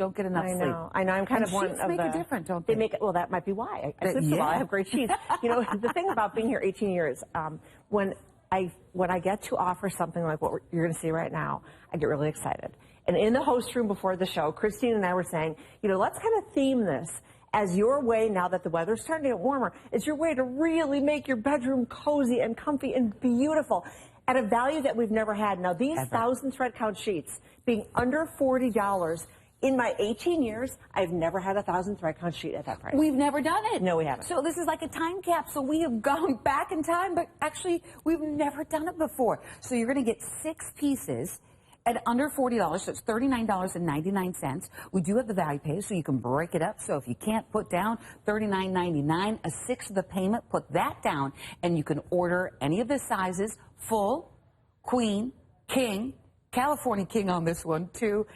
don't get enough sleep. I know. I'm kind And of one sheets of make the... a difference, don't they? Well, that might be why. I sleep so well. I have great sheets. You know, the thing about being here 18 years, when I get to offer something like what you're going to see right now, I get really excited. And in the host room before the show, Christine and I were saying, you know, let's kind of theme this as your way, now that the weather's starting to get warmer, is your way to really make your bedroom cozy and comfy and beautiful at a value that we've never had. Now, these 1,000 thread count sheets being under $40, in my 18 years, I've never had a 1,000 thread count sheet at that price. We've never done it. No, we haven't. So this is like a time capsule. We have gone back in time, but actually, we've never done it before. So you're going to get 6 pieces at under $40, so it's $39.99. We do have the value pay, so you can break it up. So if you can't put down $39.99, a sixth of the payment, put that down, and you can order any of the sizes, full, queen, king, California king on this one, too.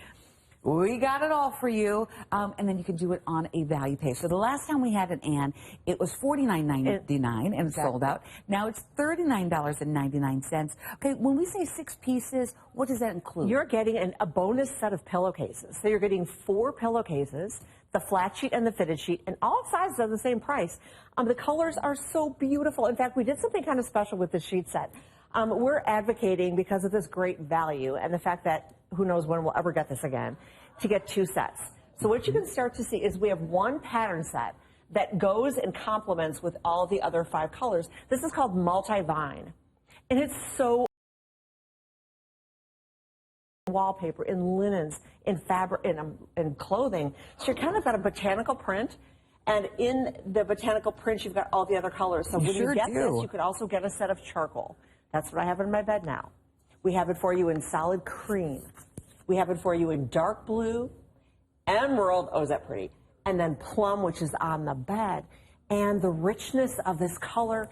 We got it all for you, and then you can do it on a value pay. So the last time we had an Ann, it was $49.99 and sold out. Now it's $39.99. Okay, when we say 6 pieces, what does that include? You're getting a bonus set of pillowcases. So you're getting 4 pillowcases, the flat sheet and the fitted sheet, and all sizes are the same price. The colors are so beautiful. In fact, we did something kind of special with the sheet set. We're advocating, because of this great value and the fact that who knows when we'll ever get this again, to get 2 sets. So what you can start to see is we have one pattern set that goes and complements with all the other 5 colors. This is called multi-vine. And it's so wallpaper, in linens, in fabric, in clothing. So you're kind of got a botanical print. And in the botanical print, you've got all the other colors. So when you get this, you could also get a set of charcoal. That's what I have in my bed now. We have it for you in solid cream. We have it for you in dark blue, emerald, oh, is that pretty? And then plum, which is on the bed. And the richness of this color,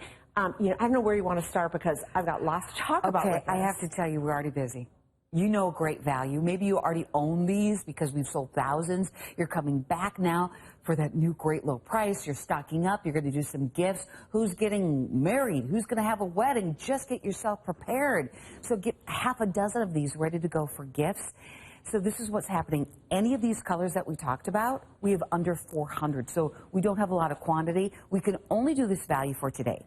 you know, I don't know where you want to start because I've got lots to talk about. Okay, I have to tell you, we're already busy. You know great value. Maybe you already own these because we've sold thousands. You're coming back now for that new great low price. You're stocking up. You're going to do some gifts. Who's getting married? Who's going to have a wedding? Just get yourself prepared. So get half a dozen of these ready to go for gifts. So this is what's happening. Any of these colors that we talked about, we have under 400. So we don't have a lot of quantity. We can only do this value for today.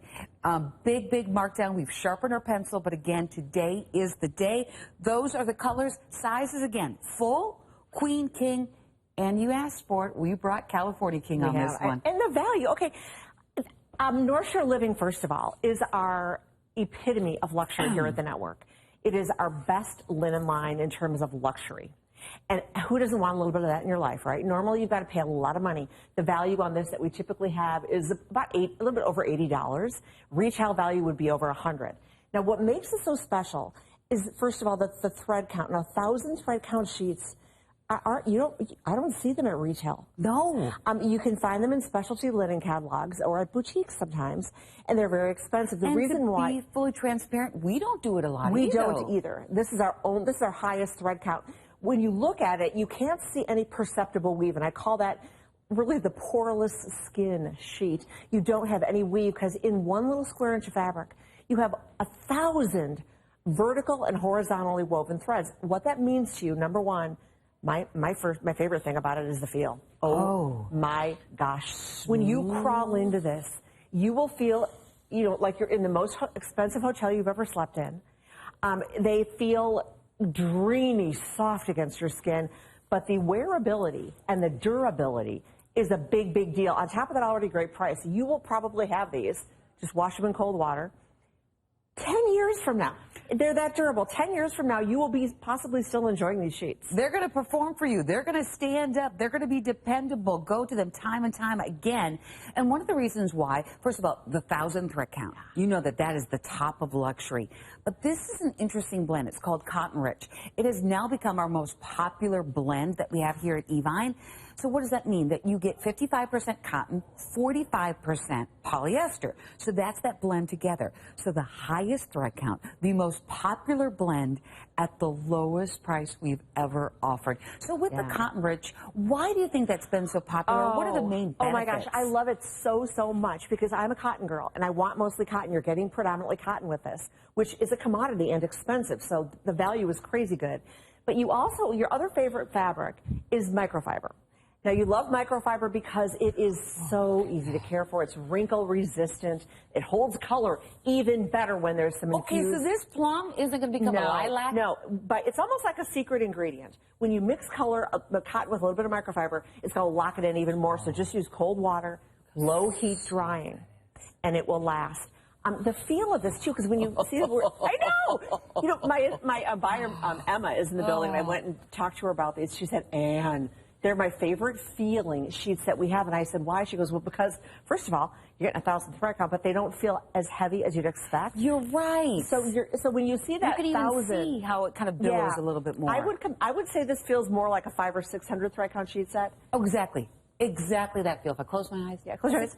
Big markdown. We've sharpened our pencil, but again, today is the day. Those are the colors. Sizes, again, full, queen, king, and you asked for it. We brought California king on this one. And the value, okay. North Shore Living, first of all, is our epitome of luxury here at the network. It is our best linen line in terms of luxury. And who doesn't want a little bit of that in your life, right? Normally, you've got to pay a lot of money. The value on this that we typically have is about a little bit over $80. Retail value would be over $100. Now, what makes it so special is, first of all, the thread count. Now, 1,000 thread count sheets I don't see them at retail. No. You can find them in specialty linen catalogs or at boutiques sometimes, and they're very expensive. The reason why, to be fully transparent, we don't do it a lot. We don't either. This is our own. This is our highest thread count. When you look at it, you can't see any perceptible weave, and I call that really the poreless skin sheet. You don't have any weave because in one little square inch of fabric, you have 1,000 vertical and horizontally woven threads. What that means to you, number one. My favorite thing about it is the feel. Oh my gosh. When you crawl into this, you will feel, like you're in the most expensive hotel you've ever slept in. They feel dreamy, soft against your skin, but the wearability and the durability is a big deal. On top of that already great price, you will probably have these. Just wash them in cold water. 10 years from now, they're that durable. 10 years from now, you will be possibly still enjoying these sheets. They're going to perform for you. They're going to stand up. They're going to be dependable. Go to them time and time again. And one of the reasons why, first of all, the 1,000 thread count. You know that is the top of luxury. But this is an interesting blend. It's called Cotton Rich. It has now become our most popular blend that we have here at Evine. So what does that mean? That you get 55% cotton, 45% polyester. So that's that blend together. So the highest thread count, the most popular blend at the lowest price we've ever offered. So with the Cotton Rich, why do you think that's been so popular? What are the main benefits? Oh my gosh, I love it so much because I'm a cotton girl and I want mostly cotton. You're getting predominantly cotton with this, which is a commodity and expensive. So the value is crazy good. But you also, your other favorite fabric is microfiber. Now, you love microfiber because it is so easy to care for. It's wrinkle resistant. It holds color even better when there's some Okay, infused. so this plum isn't going to become a lilac? No, but it's almost like a secret ingredient. When you mix color, the cotton with a little bit of microfiber, it's going to lock it in even more. So just use cold water, low heat drying, and it will last. The feel of this too, because when you see the word, I know. You know, my buyer Emma is in the building, and I went and talked to her about these. She said, "Anne, they're my favorite feeling sheets that we have." And I said, "Why?" She goes, "Well, because first of all, you're getting 1,000 thread count, but they don't feel as heavy as you'd expect." You're right. So when you see that you can even 1,000, see how it kind of billows a little bit more. I would say this feels more like a 500 or 600 thread count sheet set. Oh, exactly. Exactly that feel. If I close my eyes. Yeah, close your eyes.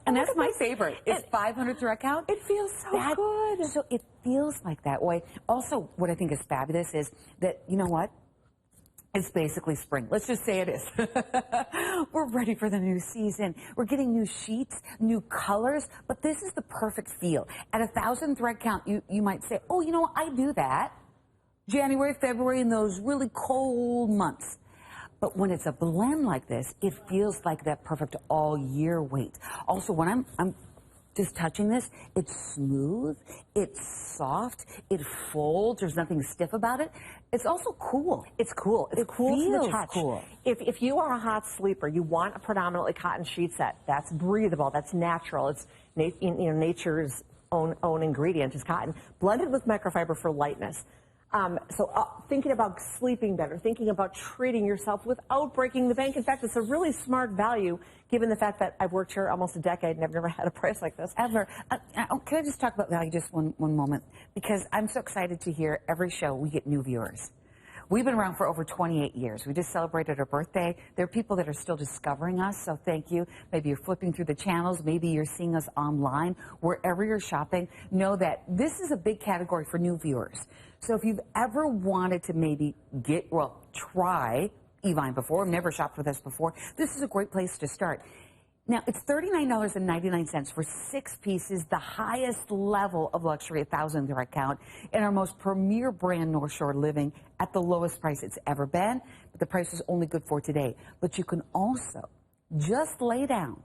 And that's my favorite. It's 500 thread count. It feels so good. So it feels like that way. Also, what I think is fabulous is that, you know what? It's basically spring. Let's just say it is. We're ready for the new season. We're getting new sheets, new colors, but this is the perfect feel. At 1,000 thread count, you might say, oh, you know what? I do that. January, February, in those really cold months. But when it's a blend like this, it feels like that perfect all year weight. Also, when I'm just touching this, it's smooth, it's soft, it folds, there's nothing stiff about it. It's also cool. It's cool. It's cool to the touch. Cool. If you are a hot sleeper, you want a predominantly cotton sheet set. That's breathable. That's natural. It's nature's own ingredient is cotton, blended with microfiber for lightness. Thinking about sleeping better, thinking about treating yourself without breaking the bank. In fact, it's a really smart value, given the fact that I've worked here almost a decade and I've never had a price like this. Ever. Can I just talk about value just one moment? Because I'm so excited to hear every show we get new viewers. We've been around for over 28 years. We just celebrated our birthday. There are people that are still discovering us, so thank you. Maybe you're flipping through the channels. Maybe you're seeing us online. Wherever you're shopping, know that this is a big category for new viewers. So if you've ever wanted to maybe try Evine before, never shopped with us before, this is a great place to start. Now, it's $39.99 for 6 pieces, the highest level of luxury, 1,000 thread count, in our most premier brand, North Shore Living, at the lowest price it's ever been. But the price is only good for today. But you can also just lay down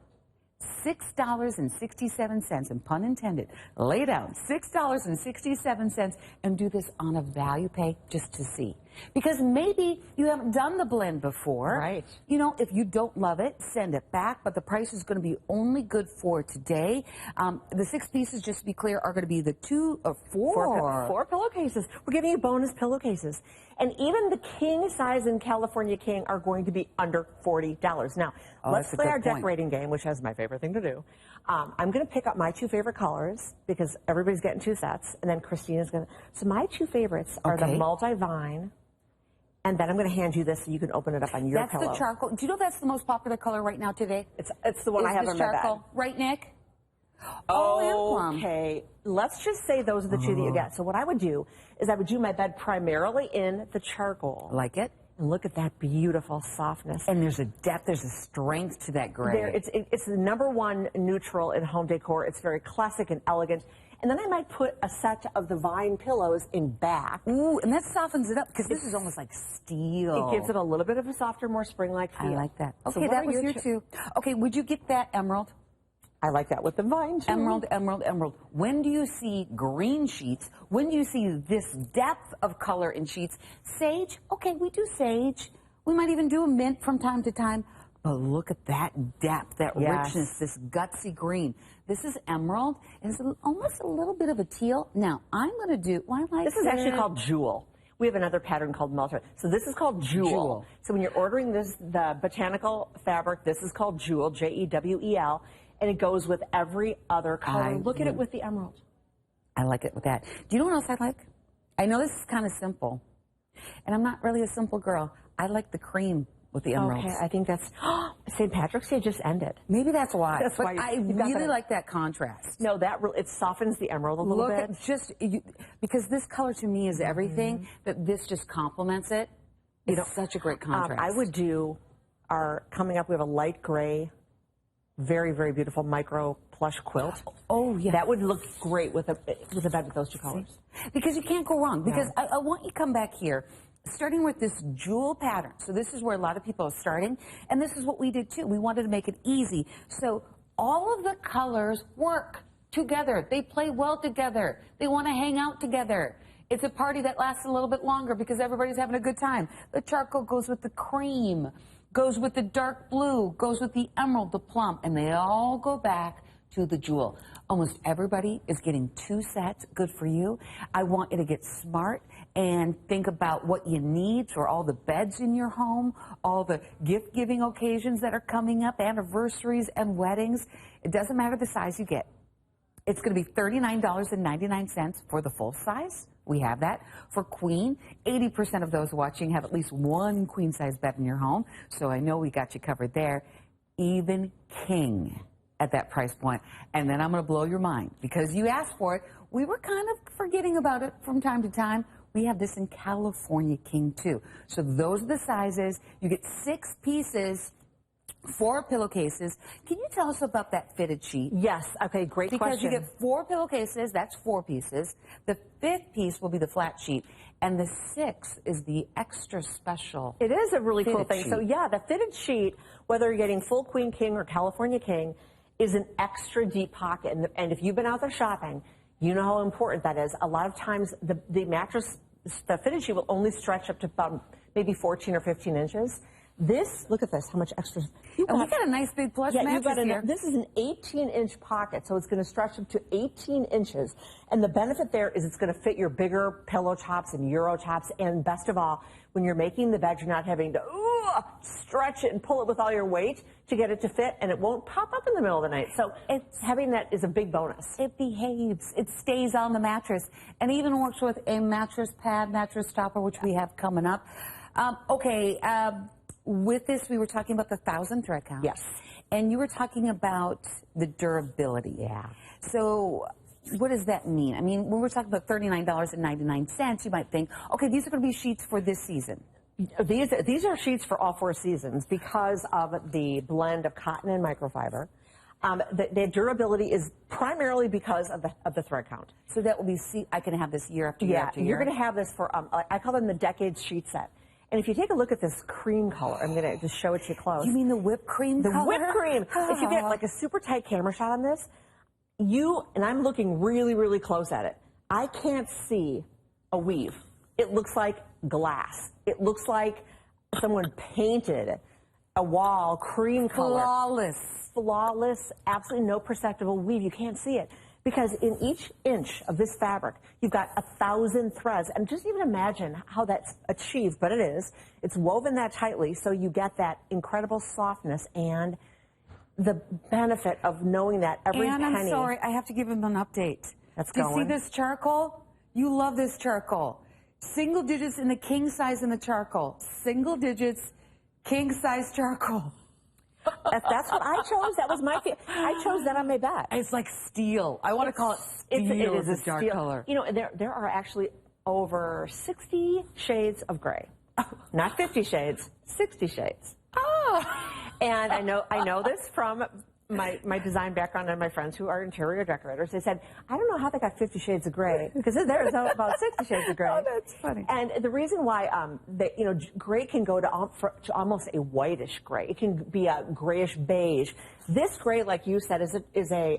$6.67, and pun intended, lay down $6.67 and do this on a value pay just to see. Because maybe you haven't done the blend before. Right. You know, if you don't love it, send it back, but the price is going to be only good for today. The 6 pieces, just to be clear, are going to be the 2 or 4. 4 pillowcases. We're giving you bonus pillowcases. And even the king size and California King are going to be under $40. Now, let's play our decorating game, which is my favorite thing to do. I'm going to pick up my 2 favorite colors because everybody's getting 2 sets, and then Christina's going to. So my 2 favorites are the multi-vine, and then I'm going to hand you this so you can open it up on your pillow. That's the charcoal. Do you know that's the most popular color right now today? It's the one I have on my bed. Right, Nick? Oh, and plum. Okay, let's just say those are the 2 that you get. So what I would do is I would do my bed primarily in the charcoal. Like it? And look at that beautiful softness. And there's a depth, there's a strength to that gray. It's the #1 neutral in home decor. It's very classic and elegant. And then I might put a set of the vine pillows in back. Ooh, and that softens it up because this is almost like steel. It gives it a little bit of a softer, more spring-like feel. I like that. Okay, So that was your 2. Okay, would you get that emerald? I like that with the vine, too. Emerald, emerald, emerald. When do you see green sheets? When do you see this depth of color in sheets? Sage? Okay, we do sage. We might even do a mint from time to time. But look at that depth, that richness, this gutsy green. This is emerald. It's almost a little bit of a teal. Now, I'm going to do... This is actually called jewel. We have another pattern called multi. So this is called jewel. So when you're ordering the botanical fabric, this is called jewel, Jewel. And it goes with every other color. Look at it with the emerald. I like it with that. Do you know what else I like? I know this is kind of simple, and I'm not really a simple girl. I like the cream with the emeralds. Okay, I think that's... St. Patrick's Day just ended. Maybe that's why. That's why I really like that contrast. No, it softens the emerald a little bit. Because this color to me is everything, that this just complements it. It's such a great contrast. I would do coming up, we have a light gray, very, very beautiful micro plush quilt. Oh, yeah. That would look great with a bed with those 2 colors. Because you can't go wrong. Because I want you to come back here starting with this jewel pattern. So this is where a lot of people are starting, and this is what we did too. We wanted to make it easy. So all of the colors work together. They play well together. They want to hang out together. It's a party that lasts a little bit longer because everybody's having a good time. The charcoal goes with the cream, goes with the dark blue, goes with the emerald, the plum, and they all go back to the jewel. Almost everybody is getting 2 sets. Good for you. I want you to get smart and think about what you need for all the beds in your home, all the gift-giving occasions that are coming up, anniversaries and weddings. It doesn't matter the size you get. It's going to be $39.99 for the full size. We have that. For queen, 80% of those watching have at least 1 queen-size bed in your home, so I know we got you covered there. Even king at that price point. And then I'm going to blow your mind because you asked for it. We were kind of forgetting about it from time to time. We have this in California king too. So those are the sizes. You get 6 pieces, 4 pillowcases. Can you tell us about that fitted sheet? Yes. Okay, great Because question. you get 4 pillowcases, that's 4 pieces. The 5th piece will be the flat sheet. And the 6th is the extra special. It is a really cool fitted thing. sheet. So yeah, the fitted sheet, whether you're getting full queen king or California king, is an extra deep pocket. And if you've been out there shopping, you know how important that is. A lot of times the mattress, the fitted sheet will only stretch up to about maybe 14 or 15 inches. This, look at this, how much extra. And we got a nice big plush mattress here. This is an 18-inch pocket, so it's going to stretch up to 18 inches. And the benefit there is it's going to fit your bigger pillow tops and Euro tops. And best of all, when you're making the bed, you're not having to stretch it and pull it with all your weight to get it to fit, and it won't pop up in the middle of the night. So having that is a big bonus. It behaves. It stays on the mattress. And even works with a mattress pad, mattress topper, which we have coming up. With this, we were talking about the 1,000 thread count. Yes. And you were talking about the durability. Yeah. So what does that mean? I mean, when we're talking about $39.99, you might think, okay, these are going to be sheets for this season. These are sheets for all 4 seasons because of the blend of cotton and microfiber. The durability is primarily because of the thread count. So that will be, I can have this year after year after year. You're going to have this for, I call them the decades sheet set. And if you take a look at this cream color, I'm going to just show it to you close. You mean the whipped cream color? The whipped cream. If you get like a super tight camera shot on this, and I'm looking really, really close at it, I can't see a weave. It looks like glass. It looks like someone painted a wall cream color. Flawless. Flawless, absolutely no perceptible weave. You can't see it. Because in each inch of this fabric, you've got 1,000 threads. And just even imagine how that's achieved, but it is. It's woven that tightly, so you get that incredible softness and the benefit of knowing that every penny. And I'm sorry, I have to give him an update. Do you see this charcoal? You love this charcoal. Single digits in the king size in the charcoal. Single digits, king size charcoal. That's what I chose. That was my favorite. I chose that on my bed. It's like steel. I want to call it steel. It is a dark steel color. You know, there are actually over 60 shades of gray. Not 50 shades, 60 shades. Oh. And I know this from my design background and my friends who are interior decorators. They said, I don't know how they got 50 shades of gray, because there's about 60 shades of gray. Oh, that's funny. And the reason why, gray can go to almost a whitish gray. It can be a grayish beige. This gray, like you said, is a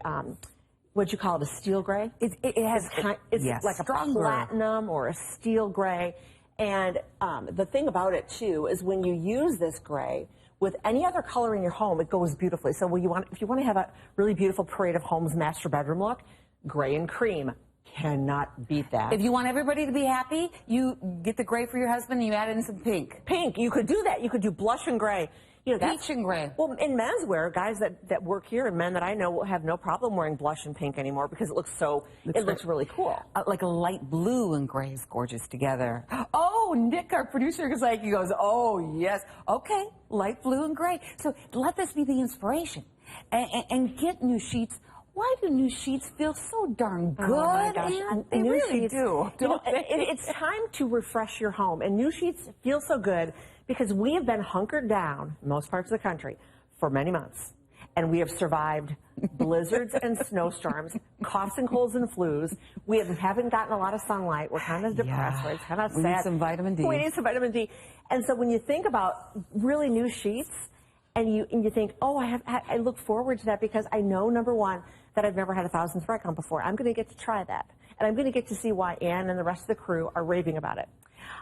what'd you call it, a steel gray? It's It's like a platinum or a steel gray. And the thing about it, too, is when you use this gray, with any other color in your home, it goes beautifully. So if you want to have a really beautiful Parade of Homes master bedroom look, gray and cream cannot beat that. If you want everybody to be happy, you get the gray for your husband and you add in some pink. Pink, you could do that. You could do blush and gray. You know, Peach and gray. Well, in menswear, guys that work here and men that I know have no problem wearing blush and pink anymore because it looks really cool. Like a light blue and gray is gorgeous together. Oh, Nick, our producer, he goes, oh, yes. Okay, light blue and gray. So let this be the inspiration. And get new sheets. Why do new sheets feel so darn good? Oh my gosh. And they really do. It's time to refresh your home. And new sheets feel so good because we have been hunkered down in most parts of the country for many months. and we have survived blizzards and snowstorms, coughs and colds and flus. We haven't gotten a lot of sunlight. We're kind of depressed. We're kind of sad. We need some vitamin D. We need some vitamin D. And so when you think about really new sheets, and you think, oh, I look forward to that because I know, number one, that I've never had 1,000 thread count before. I'm going to get to try that. And I'm going to get to see why Ann and the rest of the crew are raving about it.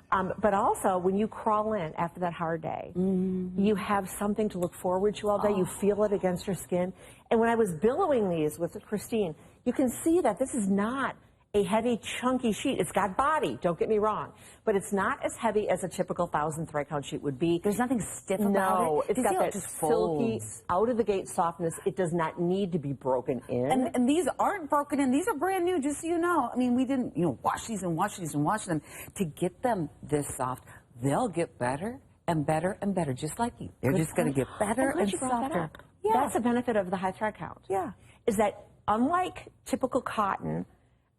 But also, when you crawl in after that hard day, you have something to look forward to all day. You feel it against your skin. And when I was billowing these with Christine, you can see that this is not a heavy, chunky sheet. It's got body, don't get me wrong. But it's not as heavy as a typical 1,000 thread count sheet would be. There's nothing stiff about it. No, it's got that just silky, folds. out-of-the-gate softness. It does not need to be broken in. And these aren't broken in. These are brand new, just so you know. I mean, we didn't, wash these and wash these and wash them to get them this soft. They'll get better and better and better, just like you. They're just going to get better and softer. Yeah. That's the benefit of the high thread count. Yeah. Is that unlike typical cotton,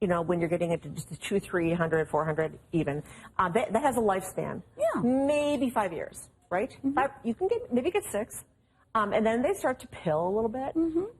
when you're getting into just 200, 300, 400 even, that has a lifespan. Yeah. Maybe 5 years, right? You can maybe get 6. And then they start to pill a little bit,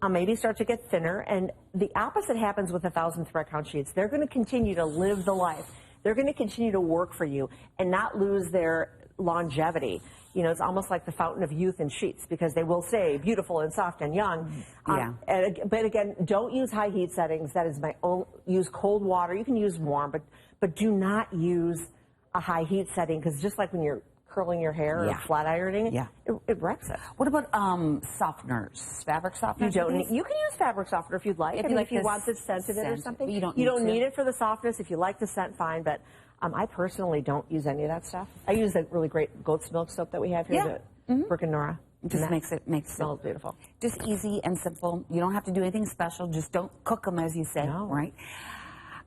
maybe start to get thinner. And the opposite happens with 1,000 thread count sheets. They're going to continue to live the life. They're going to continue to work for you and not lose their longevity. It's almost like the fountain of youth in sheets because they will stay beautiful and soft and young. But again, don't use high heat settings. That is my own. Use cold water. You can use warm, but do not use a high heat setting because just like when you're curling your hair or flat ironing, it wrecks it. What about softeners, fabric softeners? You can use fabric softener if you'd like. If you want the scent of it or something. You don't need it for the softness. If you like the scent, fine. But I personally don't use any of that stuff. I use a really great goat's milk soap that we have here, Brooke and Nora. It just makes it smells beautiful. Just easy and simple. You don't have to do anything special. Just don't cook them, as you say, right?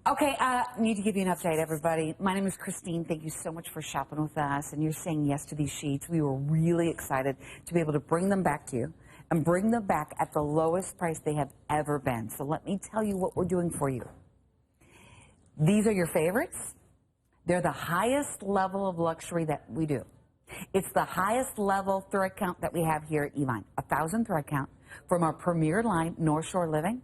Okay, need to give you an update, everybody. My name is Christine. Thank you so much for shopping with us, and you're saying yes to these sheets. We were really excited to be able to bring them back to you and bring them back at the lowest price they have ever been. So let me tell you what we're doing for you. These are your favorites. They're the highest level of luxury that we do. It's the highest level thread count that we have here at Evine, 1,000 thread count from our premier line, North Shore Living,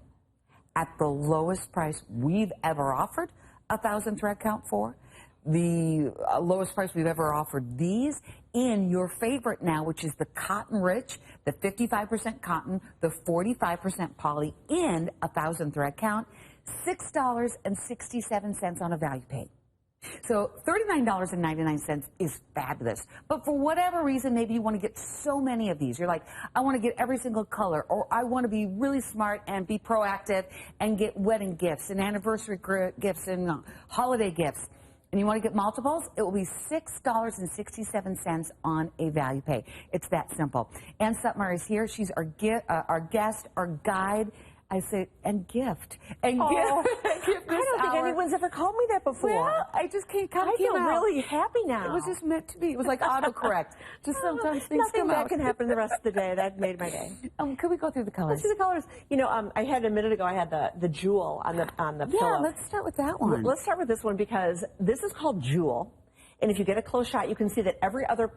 at the lowest price we've ever offered 1,000 thread count for. The lowest price we've ever offered these in your favorite now, which is the cotton rich, the 55% cotton, the 45% poly in 1,000 thread count, $6.67 on a value paid. So $39.99 is fabulous. But for whatever reason, maybe you want to get so many of these. You're like, I want to get every single color, or I want to be really smart and be proactive and get wedding gifts and anniversary gifts and holiday gifts. And you want to get multiples, it will be $6.67 on a value pay. It's that simple. Ann Sutmeyer is here. She's our guest, our guide. I say, and gift. And gift. I don't think anyone's ever called me that before. Well, I just can't come I feel really happy now. It was just meant to be. It was like autocorrect. Just sometimes things Nothing come bad out. can happen the rest of the day. That made my day. Could we go through the colors? Let's see the colors. I had a minute ago, I had the jewel on the pillow. Yeah, let's start with that one. Let's start with this one because this is called Jewel. And if you get a close shot, you can see that every other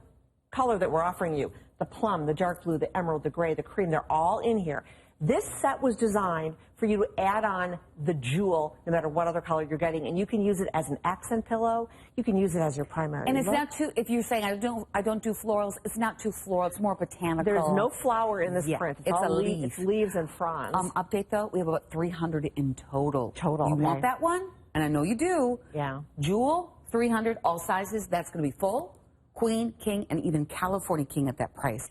color that we're offering you, the plum, the dark blue, the emerald, the gray, the cream, they're all in here. This set was designed for you to add on the jewel no matter what other color you're getting, and you can use it as an accent pillow. You can use it as your primary. And it's not too, if you're saying I don't do florals, it's not too floral, it's more botanical. There's no flower in this print. It's all a leaf. It's leaves and fronds. Update though, we have about 300 in total. You want that one? And I know you do. Yeah. Jewel, 300, all sizes. That's going to be full. Queen, king, and even California king at that price.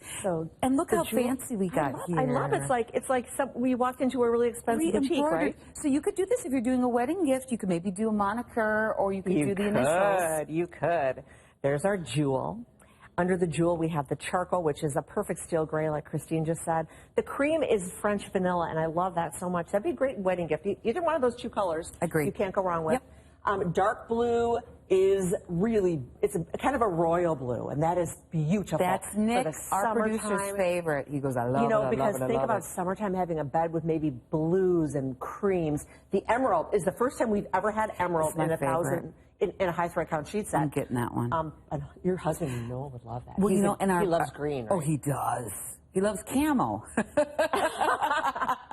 And look how fancy we got here. I love it. It's like we walked into a really expensive boutique, right? So you could do this if you're doing a wedding gift. You could maybe do a moniker, or you could do the initials. You could. There's our jewel. Under the jewel, we have the charcoal, which is a perfect steel gray, like Christine just said. The cream is French vanilla, and I love that so much. That'd be a great wedding gift. Either one of those two colors. Agreed. You can't go wrong with. Dark blue is really, it's kind of a royal blue, and that is beautiful. That's Nick, our producer's favorite. He goes, I love it, because think about summertime having a bed with maybe blues and creams. The emerald is the first time we've ever had emerald in a high thread count sheet set. I'm getting that one. And your husband, would love that. Well, he loves green, right? Oh, he does. He loves camo.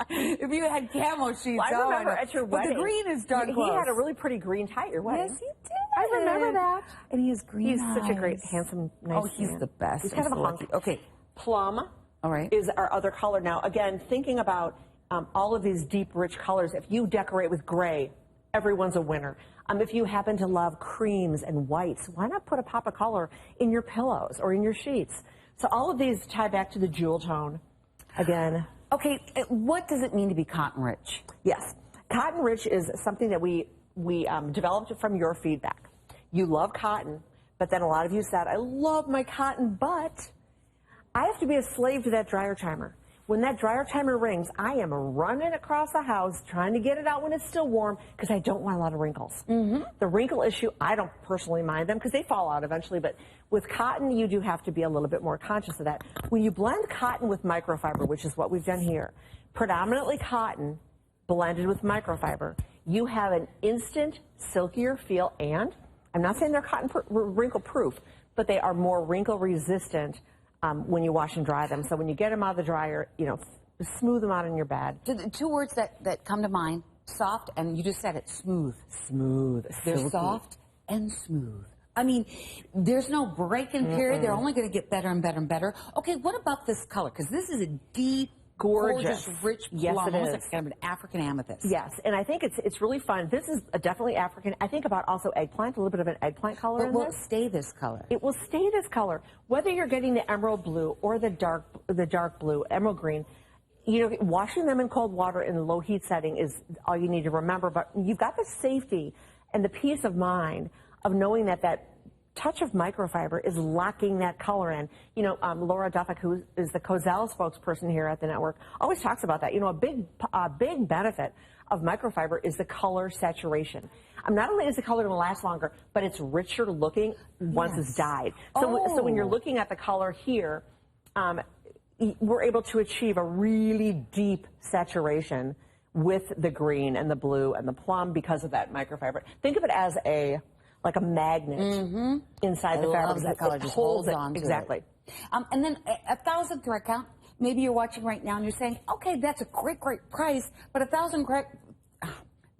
If you had camo sheets, I remember at your but wedding. the green is dark He close. had a really pretty green tie at your wedding. Yes, he did. I remember that. And he has green He's such a great, eyes. handsome, nice Oh, he's man. the best. He's kind I'm of a so hunk. lucky. Okay. Plum All right. is our other color. Now, again, thinking about all of these deep, rich colors, if you decorate with gray, everyone's a winner. If you happen to love creams and whites, why not put a pop of color in your pillows or in your sheets? So all of these tie back to the jewel tone. Again, Okay, what does it mean to be cotton rich? yes, cotton rich is something that we developed from your feedback. You love cotton, but then a lot of you said, I love my cotton, but I have to be a slave to that dryer timer. When that dryer timer rings, I am running across the house trying to get it out when it's still warm because I don't want a lot of wrinkles. The wrinkle issue, I don't personally mind them because they fall out eventually, but with cotton, you do have to be a little bit more conscious of that. When you blend cotton with microfiber, which is what we've done here, predominantly cotton blended with microfiber, you have an instant silkier feel, and I'm not saying they're cotton wrinkle proof, but they are more wrinkle resistant when you wash and dry them. So when you get them out of the dryer, smooth them out in your bed. The two words that come to mind, soft, and you just said it, smooth. Smooth. They're silky. soft and smooth. I mean, there's no break-in period. They're only going to get better and better and better. Okay, what about this color? Because this is a deep, gorgeous, rich plum, Yes, it almost is. like kind of an African amethyst. Yes, and I think it's really fun. This is definitely African. I think about also eggplant, a little bit of an eggplant color But in will this. it stay this color? It will stay this color, whether you're getting the emerald blue or the dark blue, emerald green. Washing them in cold water in a low heat setting is all you need to remember. But you've got the safety and the peace of mind of knowing that touch of microfiber is locking that color in. Laura Duffick, who is the Cozell spokesperson here at the network, always talks about that. A big benefit of microfiber is the color saturation. Not only is the color going to last longer, but it's richer looking once it's dyed. So when you're looking at the color here, we're able to achieve a really deep saturation with the green and the blue and the plum because of that microfiber. Think of it as like a magnet inside the fabric. That color just holds on to exactly. it. And then 1,000 thread count. Maybe you're watching right now and you're saying, okay, that's a great price, but 1,000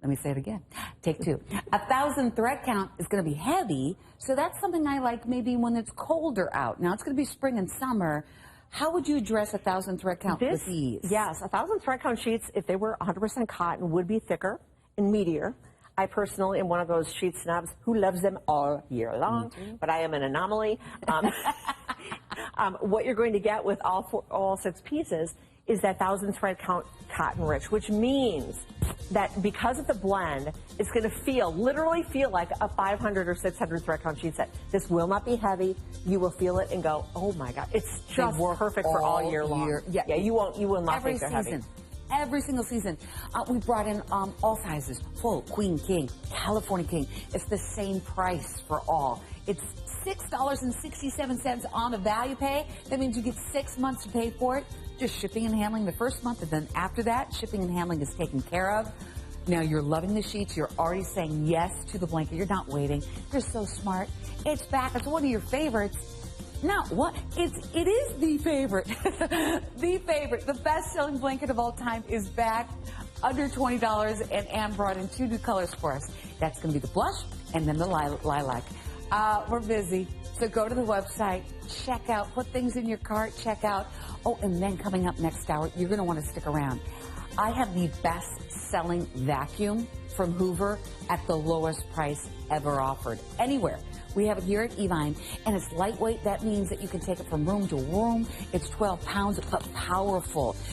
let me say it again. Take two. 1,000 thread count is going to be heavy, so that's something I like maybe when it's colder out. Now it's going to be spring and summer. How would you address 1,000 thread count with ease? Yes, 1,000 thread count sheets, if they were 100% cotton, would be thicker and meatier. I personally am one of those sheet snobs who loves them all year long, but I am an anomaly. What you're going to get with all 6 pieces is that 1,000 thread count cotton rich, which means that because of the blend, it's going to literally feel like a 500 or 600 thread count sheet set. This will not be heavy. You will feel it and go, oh my God, it's just perfect for all year long. Yeah, you will not think they're heavy. Every single season. We brought in all sizes, full, queen, king, California king. It's the same price for all. It's $6.67 on a value pay. That means you get 6 months to pay for it. Just shipping and handling the first month, and then after that, shipping and handling is taken care of. Now you're loving the sheets. You're already saying yes to the blanket. You're not waiting. You're so smart. It's back. It's one of your favorites. No, what? It is the favorite. The favorite. The best-selling blanket of all time is back. Under $20, and Ann brought in 2 new colors for us. That's going to be the blush and then the lilac. We're busy, so go to the website, check out, put things in your cart, check out. Oh, and then coming up next hour, you're going to want to stick around. I have the best-selling vacuum from Hoover at the lowest price ever offered anywhere. We have it here at Evine, and it's lightweight. That means that you can take it from room to room. It's 12 pounds, but powerful.